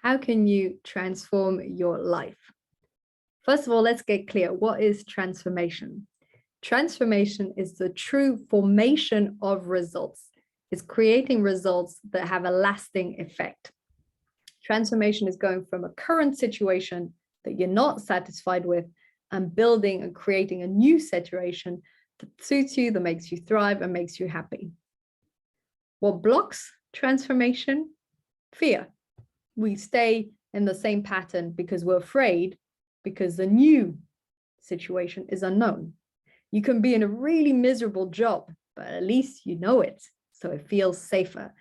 How can you transform your life? First of all, let's get clear. What is transformation? Transformation is the true formation of results. It's creating results that have a lasting effect. Transformation is going from a current situation that you're not satisfied with and building and creating a new situation that suits you, that makes you thrive and makes you happy. What blocks transformation? Fear. We stay in the same pattern because we're afraid, because the new situation is unknown. You can be in a really miserable job, but at least you know it, so it feels safer.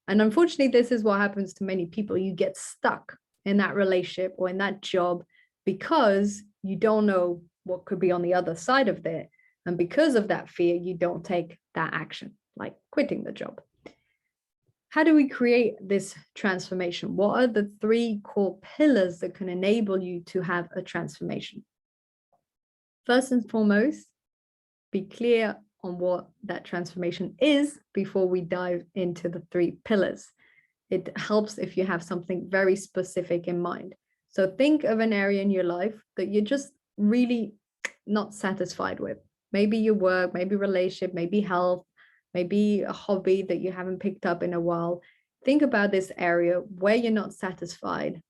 And unfortunately, this is what happens to many people. You get stuck in that relationship or in that job because you don't know what could be on the other side of it. And because of that fear, you don't take that action, like quitting the job. How do we create this transformation? What are the 3 core pillars that can enable you to have a transformation? First and foremost, be clear on what that transformation is before we dive into the 3 pillars. It helps if you have something very specific in mind. So think of an area in your life that you're just really not satisfied with. Maybe your work, maybe relationship, maybe health, maybe a hobby that you haven't picked up in a while. Think about this area where you're not satisfied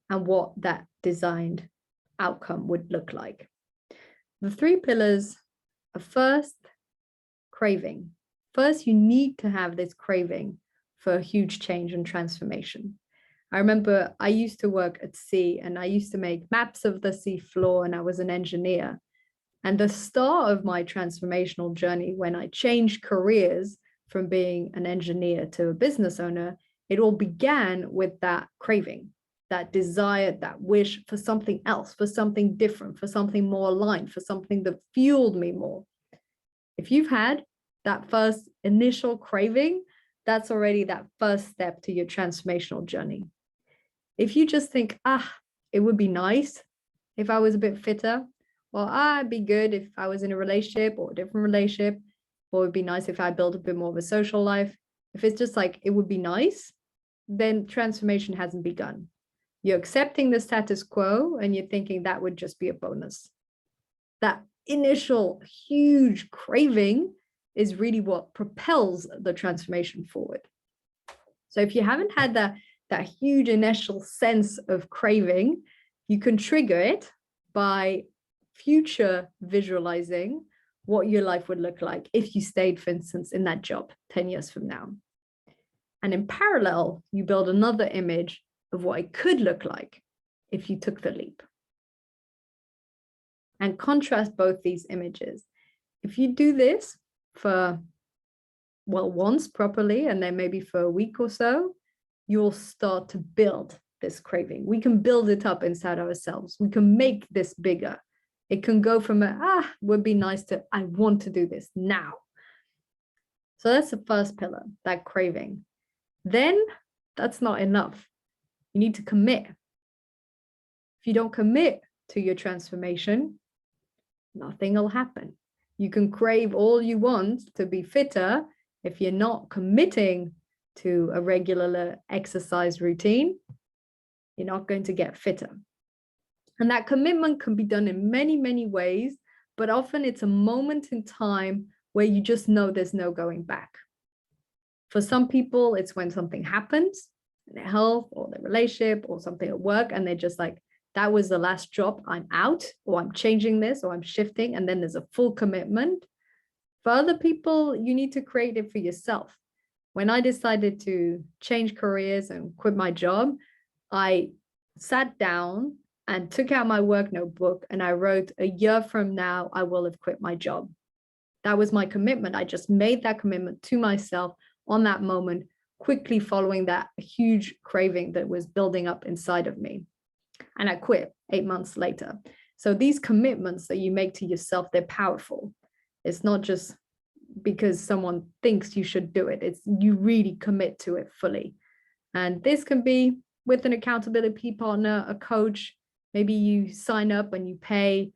and what that designed outcome would look like. The 3 pillars are first, craving. First, you need to have this craving for a huge change and transformation. I remember I used to work at sea and I used to make maps of the sea floor and I was an engineer. And the start of my transformational journey, when I changed careers from being an engineer to a business owner, it all began with that craving, that desire, that wish for something else, for something different, for something more aligned, for something that fueled me more. If you've had that first initial craving, that's already that first step to your transformational journey. If you just think, it would be nice if I was a bit fitter, well, it'd be good if I was in a relationship or a different relationship, or it'd be nice if I built a bit more of a social life. If it's just like, it would be nice, then transformation hasn't begun. You're accepting the status quo and you're thinking that would just be a bonus. That initial huge craving is really what propels the transformation forward. So if you haven't had that huge initial sense of craving, you can trigger it by future visualizing what your life would look like if you stayed, for instance, in that job 10 years from now. And in parallel, you build another image of what it could look like if you took the leap. And contrast both these images. If you do this for, well, once properly, and then maybe for a week or so, you'll start to build this craving. We can build it up inside ourselves. We can make this bigger. It can go from would be nice to, I want to do this now. So that's the first pillar, that craving. Then that's not enough. You need to commit. If you don't commit to your transformation, nothing will happen. You can crave all you want to be fitter. If you're not committing to a regular exercise routine, you're not going to get fitter. And that commitment can be done in many, many ways, but often it's a moment in time where you just know there's no going back. For some people, it's when something happens in their health or their relationship or something at work, and they're just like, that was the last job, I'm out, or I'm changing this, or I'm shifting, and then there's a full commitment. For other people, you need to create it for yourself. When I decided to change careers and quit my job, I sat down and took out my work notebook and I wrote, a year from now, I will have quit my job. That was my commitment. I just made that commitment to myself on that moment, quickly following that huge craving that was building up inside of me. And I quit 8 months later. So these commitments that you make to yourself, they're powerful. It's not just because someone thinks you should do it. It's you really commit to it fully. And this can be with an accountability partner, a coach. Maybe you sign up and you pay.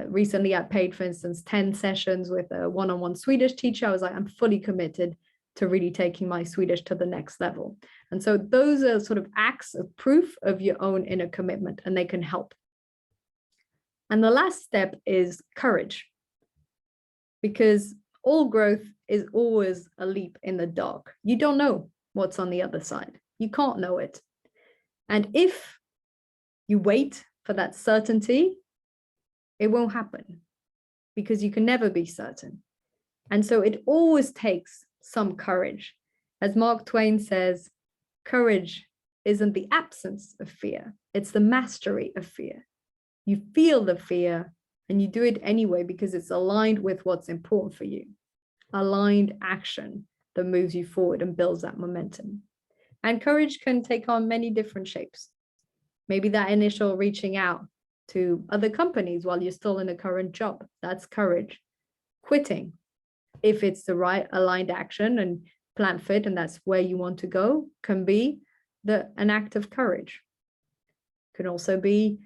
Recently, I paid, for instance, 10 sessions with a one-on-one Swedish teacher. I was like, I'm fully committed to really taking my Swedish to the next level. And so those are sort of acts of proof of your own inner commitment, and they can help. And the last step is courage, because all growth is always a leap in the dark. You don't know what's on the other side. You can't know it. And if you wait for that certainty, it won't happen, because you can never be certain. And so it always takes some courage. As Mark Twain says, courage isn't the absence of fear, it's the mastery of fear. You feel the fear and you do it anyway because it's aligned with what's important for you. Aligned action that moves you forward and builds that momentum. And courage can take on many different shapes. Maybe that initial reaching out to other companies while you're still in a current job, that's courage. Quitting, if it's the right aligned action and plan fit and that's where you want to go, can be an act of courage. Can also be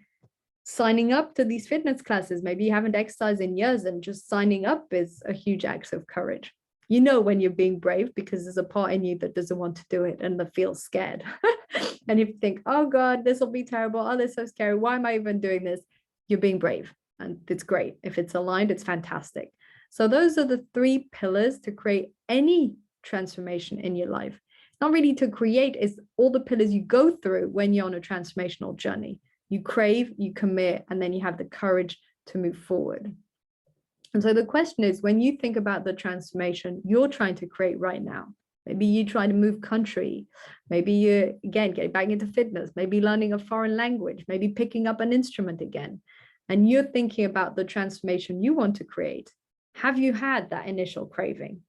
signing up to these fitness classes. Maybe you haven't exercised in years and just signing up is a huge act of courage. You know when you're being brave because there's a part in you that doesn't want to do it and that feels scared. And if you think, oh God, this will be terrible. Oh, this is so scary. Why am I even doing this? You're being brave, and it's great. If it's aligned, it's fantastic. So those are the 3 pillars to create any transformation in your life. Not really to create, is all the pillars you go through when you're on a transformational journey. You crave, you commit, and then you have the courage to move forward. And so the question is, when you think about the transformation you're trying to create right now, maybe you try to move country, maybe you're, again, getting back into fitness, maybe learning a foreign language, maybe picking up an instrument again, and you're thinking about the transformation you want to create. Have you had that initial craving?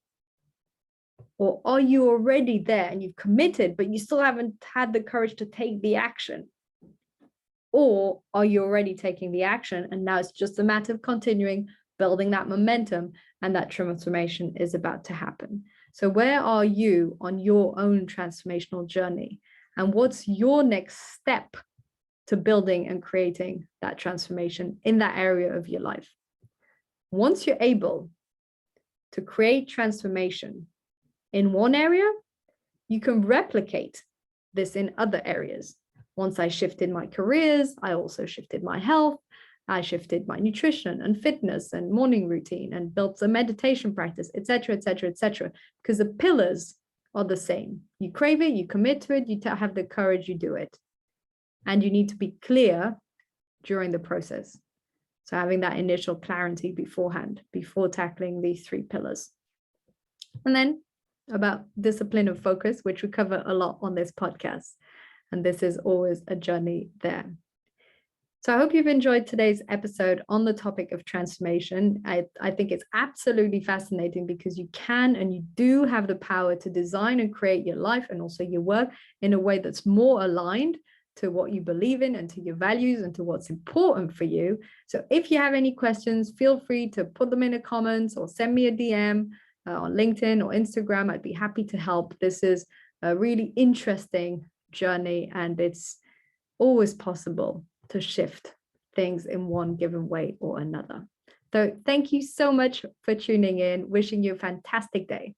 Or are you already there and you've committed, but you still haven't had the courage to take the action? Or are you already taking the action and now it's just a matter of continuing, building that momentum, and that transformation is about to happen? So where are you on your own transformational journey? And what's your next step to building and creating that transformation in that area of your life? Once you're able to create transformation in one area, you can replicate this in other areas. Once I shifted my careers, I also shifted my health. I shifted my nutrition and fitness and morning routine and built a meditation practice, etc., etc., etc. Because the pillars are the same. You crave it, you commit to it, you have the courage, you do it. And you need to be clear during the process. So having that initial clarity beforehand, before tackling these 3 pillars. And then about discipline and focus, which we cover a lot on this podcast. And this is always a journey there. So I hope you've enjoyed today's episode on the topic of transformation. I think it's absolutely fascinating because you can and you do have the power to design and create your life and also your work in a way that's more aligned to what you believe in and to your values and to what's important for you. So if you have any questions, feel free to put them in the comments or send me a DM on LinkedIn or Instagram. I'd be happy to help. This is a really interesting journey, and it's always possible to shift things in one given way or another. So thank you so much for tuning in. Wishing you a fantastic day.